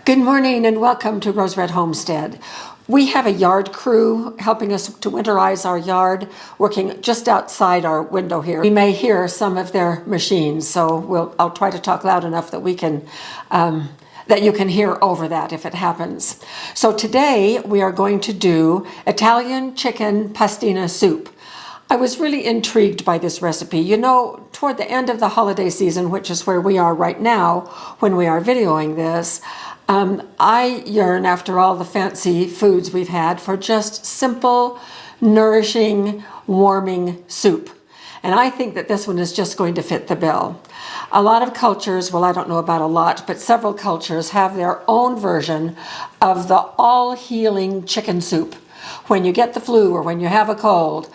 Good morning and welcome to Rose Red Homestead. We have a yard crew helping us to winterize our yard, working just outside our window here. We may hear some of their machines, so I'll try to talk loud enough that that you can hear over that if it happens. So today we are going to do Italian chicken pastina soup. I was really intrigued by this recipe. You know, toward the end of the holiday season, which is where we are right now when we are videoing this, I yearn after all the fancy foods we've had for just simple, nourishing, warming soup. And I think that this one is just going to fit the bill. A lot of cultures, well, I don't know about a lot, but several cultures have their own version of the all-healing chicken soup. When you get the flu or when you have a cold,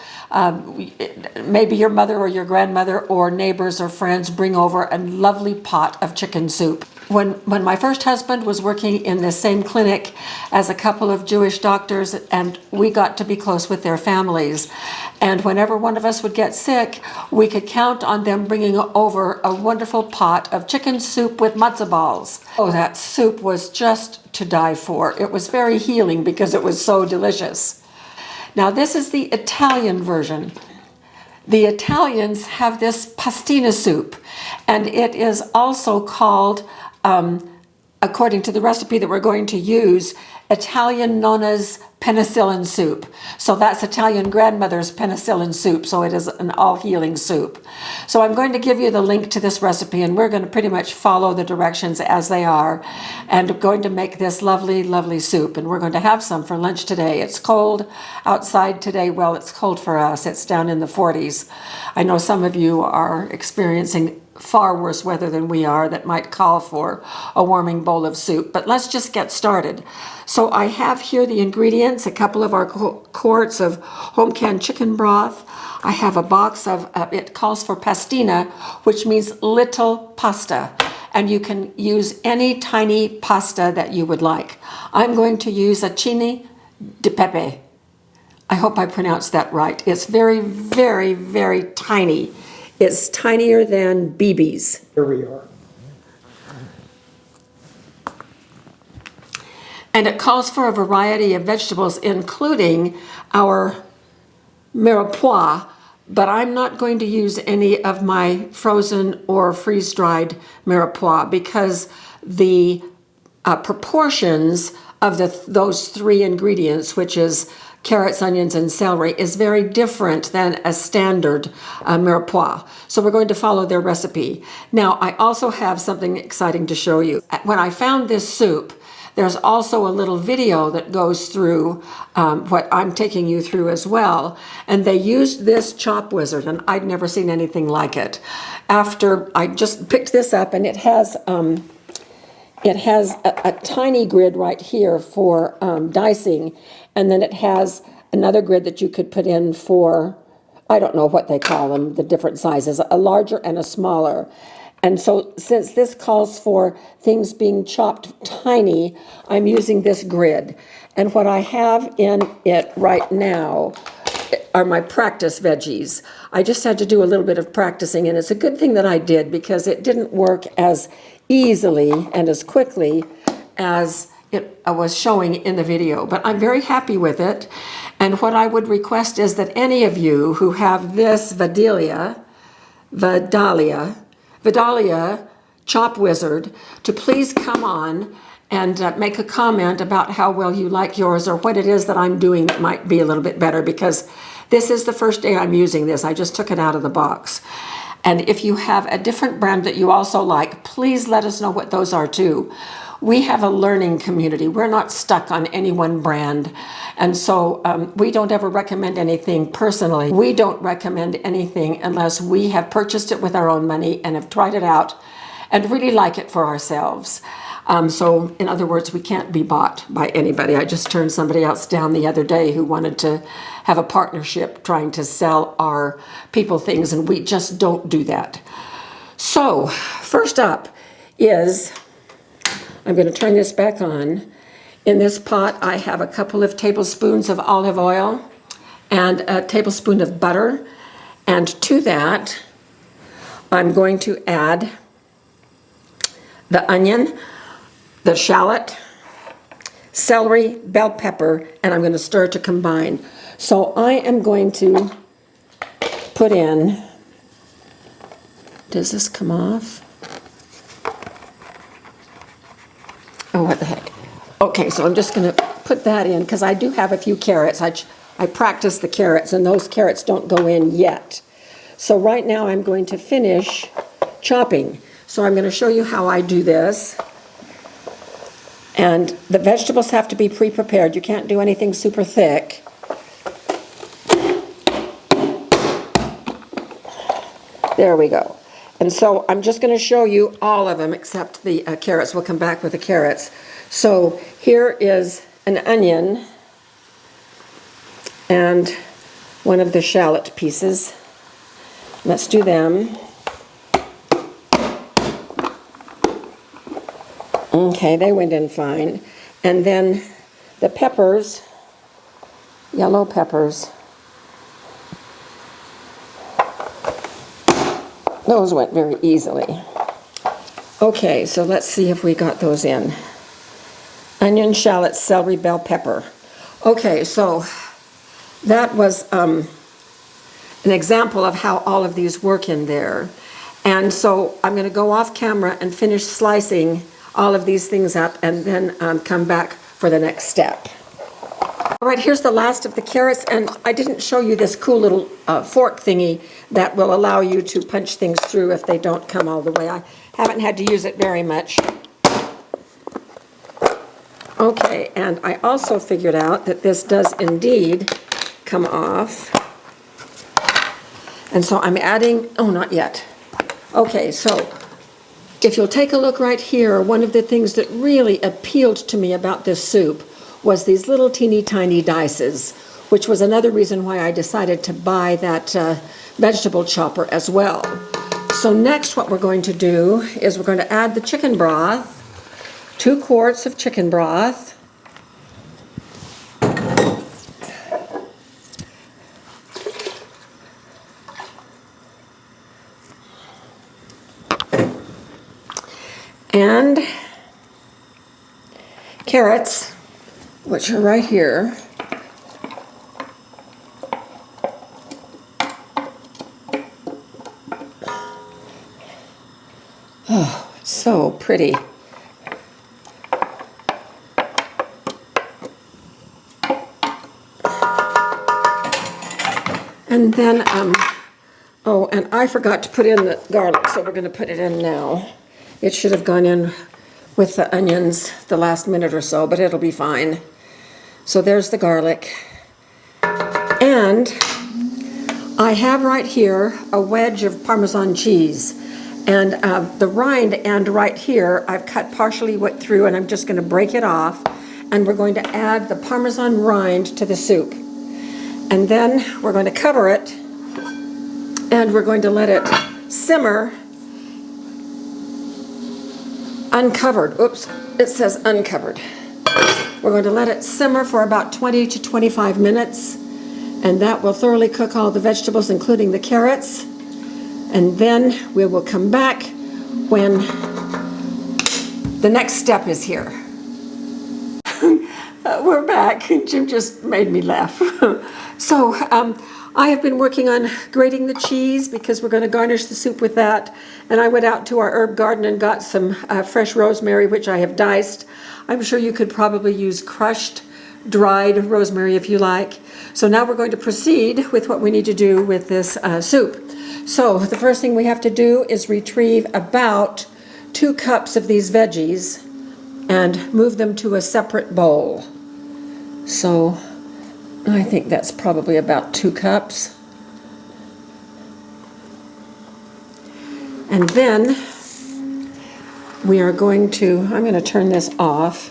maybe your mother or your grandmother or neighbors or friends bring over a lovely pot of chicken soup. When my first husband was working in the same clinic as a couple of Jewish doctors, and we got to be close with their families, and whenever one of us would get sick, we could count on them bringing over a wonderful pot of chicken soup with matzo balls. Oh, that soup was just to die for. It was very healing because it was so delicious. Now, this is the Italian version. The Italians have this pastina soup, and it is also called, according to the recipe that we're going to use, Italian Nona's Penicillin Soup. So that's Italian grandmother's penicillin soup, so it is an all-healing soup. So I'm going to give you the link to this recipe, and we're going to pretty much follow the directions as they are, and going to make this lovely, lovely soup. And we're going to have some for lunch today. It's cold outside today. Well, it's cold for us. It's down in the 40s. I know some of you are experiencing far worse weather than we are that might call for a warming bowl of soup. But let's just get started. So I have here the ingredients, a couple of our quarts of home canned chicken broth. I have a box of, it calls for pastina, which means little pasta. And you can use any tiny pasta that you would like. I'm going to use a chini di pepe. I hope I pronounced that right. It's very, very, very tiny. It's tinier than BBs. Here we are. And it calls for a variety of vegetables, including our mirepoix, but I'm not going to use any of my frozen or freeze-dried mirepoix because the proportions of those three ingredients, which is carrots, onions, and celery, is very different than a standard mirepoix. So we're going to follow their recipe. Now, I also have something exciting to show you. When I found this soup, there's also a little video that goes through what I'm taking you through as well. And they used this chop wizard, and I'd never seen anything like it. After I just picked this up, and it has a tiny grid right here for dicing, and then it has another grid that you could put in for, I don't know what they call them, the different sizes, a larger and a smaller. And so since this calls for things being chopped tiny, I'm using this grid. And what I have in it right now are my practice veggies. I just had to do a little bit of practicing, and it's a good thing that I did because it didn't work as easily and as quickly as it was showing in the video. But I'm very happy with it. And what I would request is that any of you who have this Vidalia chop wizard to please come on and make a comment about how well you like yours or what it is that I'm doing that might be a little bit better, because this is the first day I'm using this. I just took it out of the box. And if you have a different brand that you also like, please let us know what those are too. We have a learning community. We're not stuck on any one brand. And so we don't ever recommend anything personally. We don't recommend anything unless we have purchased it with our own money and have tried it out and really like it for ourselves. So in other words, we can't be bought by anybody. I just turned somebody else down the other day who wanted to have a partnership trying to sell our people things, and we just don't do that. So first up is, I'm going to turn this back on. In this pot, I have a couple of tablespoons of olive oil and a tablespoon of butter. And to that, I'm going to add the onion. the shallot, celery, bell pepper, and I'm going to stir to combine. So I am going to put in, does this come off? Oh, what the heck. Okay, so I'm just going to put that in because I do have a few carrots. I practiced the carrots and those carrots don't go in yet. So right now I'm going to finish chopping. So I'm going to show you how I do this. And the vegetables have to be pre-prepared. You can't do anything super thick. There we go. And so I'm just going to show you all of them except the carrots. We'll come back with the carrots. So here is an onion and one of the shallot pieces. Let's do them. Okay, they went in fine. And then the peppers, yellow peppers, those went very easily. Okay, so let's see if we got those in. Onion, shallot, celery, bell pepper. Okay, so that was an example of how all of these work in there. And so I'm going to go off camera and finish slicing all of these things up and then come back for the next step. All right, here's the last of the carrots, and I didn't show you this cool little fork thingy that will allow you to punch things through if they don't come all the way. I haven't had to use it very much. Okay, and I also figured out that this does indeed come off. And so I'm adding, oh, not yet. Okay, so if you'll take a look right here, one of the things that really appealed to me about this soup was these little teeny tiny dices, which was another reason why I decided to buy that vegetable chopper as well. So next what we're going to do is we're going to add the chicken broth, 2 quarts of chicken broth. And carrots, which are right here. Oh, it's so pretty. And then, oh, and I forgot to put in the garlic, so we're going to put it in now. It should have gone in with the onions the last minute or so, but it'll be fine. So there's the garlic. And I have right here a wedge of Parmesan cheese. And the rind end right here, I've cut partially through, and I'm just going to break it off. And we're going to add the Parmesan rind to the soup. And then we're going to cover it, and we're going to let it simmer uncovered. Oops, it says uncovered. We're going to let it simmer for about 20 to 25 minutes, and that will thoroughly cook all the vegetables, including the carrots. And then we will come back when the next step is here. We're back. Jim just made me laugh. So I have been working on grating the cheese because we're going to garnish the soup with that. And I went out to our herb garden and got some fresh rosemary, which I have diced. I'm sure you could probably use crushed, dried rosemary if you like. So now we're going to proceed with what we need to do with this soup. So the first thing we have to do is retrieve about 2 cups of these veggies and move them to a separate bowl. So I think that's probably about 2 cups. And then we are going to, I'm going to turn this off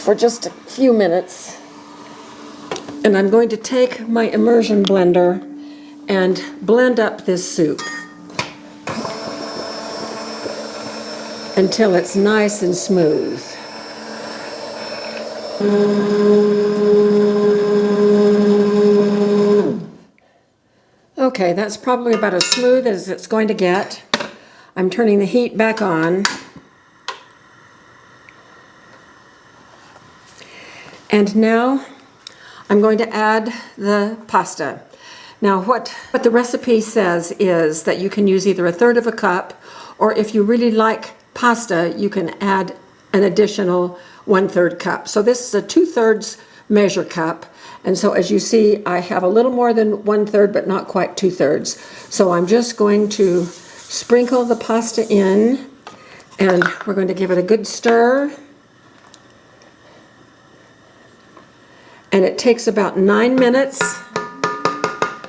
for just a few minutes. And I'm going to take my immersion blender and blend up this soup until it's nice and smooth. Okay, that's probably about as smooth as it's going to get. I'm turning the heat back on. And now I'm going to add the pasta. Now what the recipe says is that you can use either a third of a cup, or if you really like pasta, you can add an additional 1/3 cup. So this is a 2/3 measure cup. And so as you see, I have a little more than 1/3, but not quite 2/3. So I'm just going to sprinkle the pasta in, and we're going to give it a good stir. And it takes about 9 minutes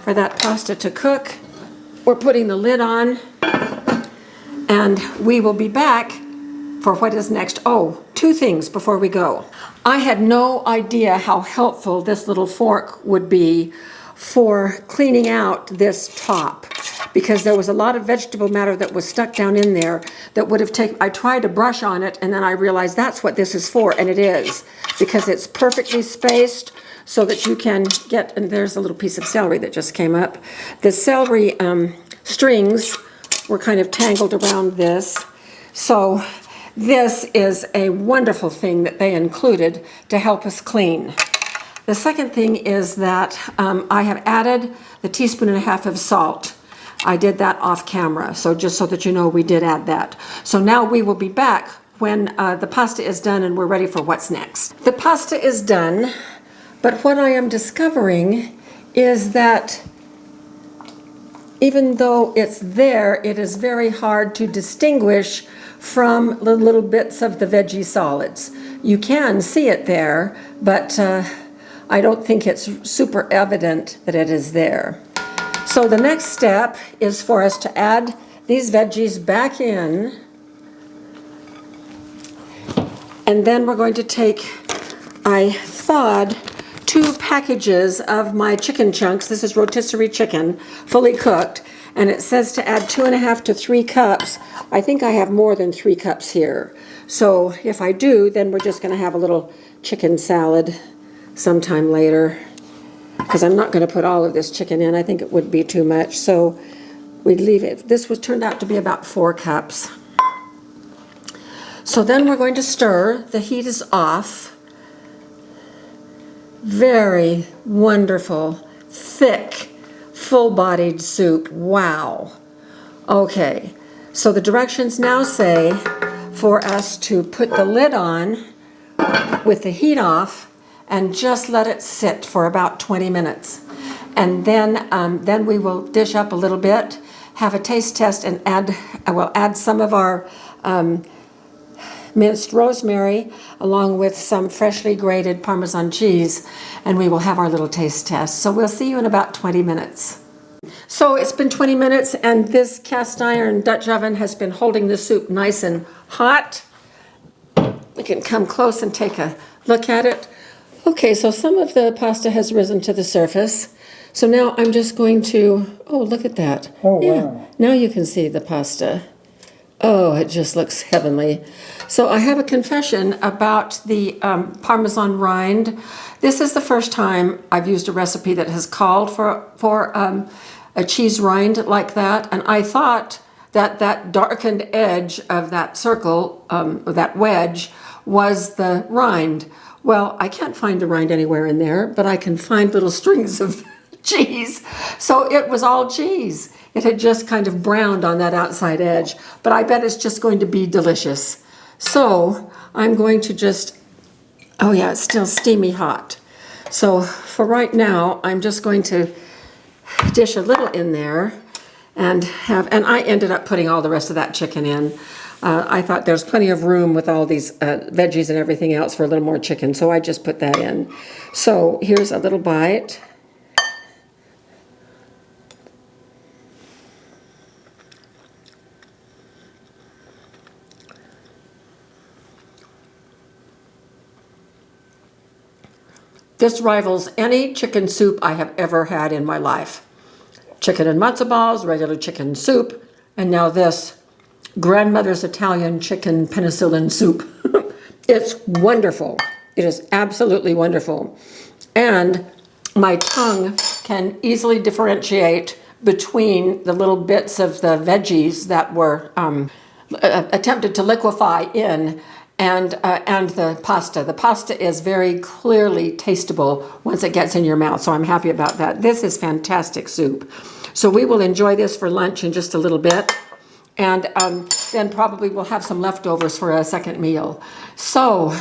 for that pasta to cook. We're putting the lid on, and we will be back for what is next. Oh, 2 things before we go. I had no idea how helpful this little fork would be for cleaning out this top, because there was a lot of vegetable matter that was stuck down in there that would have taken, I tried to brush on it, and then I realized that's what this is for, and it is, because it's perfectly spaced so that you can get, and there's a little piece of celery that just came up. The celery strings were kind of tangled around this. So this is a wonderful thing that they included to help us clean. The second thing is that I have added the 1.5 teaspoons of salt. I did that off camera, so just so that you know we did add that. So now we will be back when the pasta is done and we're ready for what's next. The pasta is done, but what I am discovering is that even though it's there, it is very hard to distinguish from the little bits of the veggie solids. You can see it there, but I don't think it's super evident that it is there. So the next step is for us to add these veggies back in, and then we're going to take, I thawed 2 packages of my chicken chunks. This is rotisserie chicken, fully cooked, and it says to add 2.5 to 3 cups. I think I have more than 3 cups here. So if I do, then we're just gonna have a little chicken salad sometime later, because I'm not gonna put all of this chicken in. I think it would be too much, so we'd leave it. This was turned out to be about 4 cups. So then we're going to stir. The heat is off. Very wonderful, thick, full-bodied soup. Wow. Okay, so the directions now say for us to put the lid on with the heat off and just let it sit for about 20 minutes. And then we will dish up a little bit, have a taste test, and we'll add some of our minced rosemary along with some freshly grated Parmesan cheese, and we will have our little taste test. So we'll see you in about 20 minutes. So it's been 20 minutes, and this cast iron Dutch oven has been holding the soup nice and hot. We can come close and take a look at it. Okay, so some of the pasta has risen to the surface. So now I'm just going to, oh, look at that. Oh, yeah, wow. now you can see the pasta. Oh, it just looks heavenly. So I have a confession about the Parmesan rind. This is the first time I've used a recipe that has called for a cheese rind like that, and I thought that that darkened edge of that circle, or that wedge, was the rind. Well, I can't find the rind anywhere in there, but I can find little strings of cheese. So it was all cheese. It had just kind of browned on that outside edge, but I bet it's just going to be delicious. So I'm going to just, oh yeah, it's still steamy hot. So for right now, I'm just going to dish a little in there and I ended up putting all the rest of that chicken in. I thought there's plenty of room with all these veggies and everything else for a little more chicken, so I just put that in. So here's a little bite. This rivals any chicken soup I have ever had in my life. Chicken and matzo balls, regular chicken soup, and now this grandmother's Italian chicken penicillin soup. It's wonderful. It is absolutely wonderful. And my tongue can easily differentiate between the little bits of the veggies that were attempted to liquefy in and the pasta. The pasta is very clearly tasteable once it gets in your mouth, so I'm happy about that. This is fantastic soup. So we will enjoy this for lunch in just a little bit, and then probably we'll have some leftovers for a second meal. So,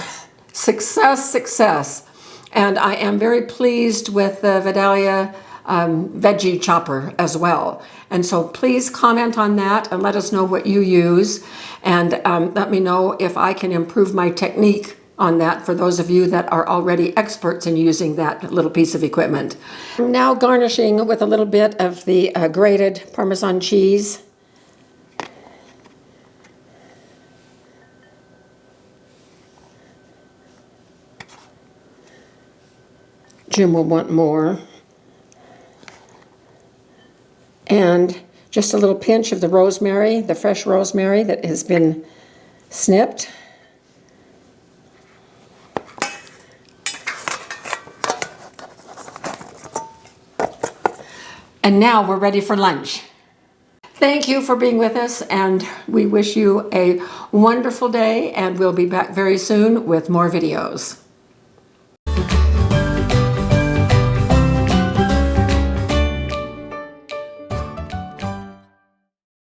success, success. And I am very pleased with the Vidalia veggie chopper as well. And so please comment on that and let us know what you use. And let me know if I can improve my technique on that for those of you that are already experts in using that little piece of equipment. I'm now garnishing with a little bit of the grated Parmesan cheese. Jim will want more. And just a little pinch of the rosemary, the fresh rosemary that has been snipped. And now we're ready for lunch. Thank you for being with us, and we wish you a wonderful day, and we'll be back very soon with more videos.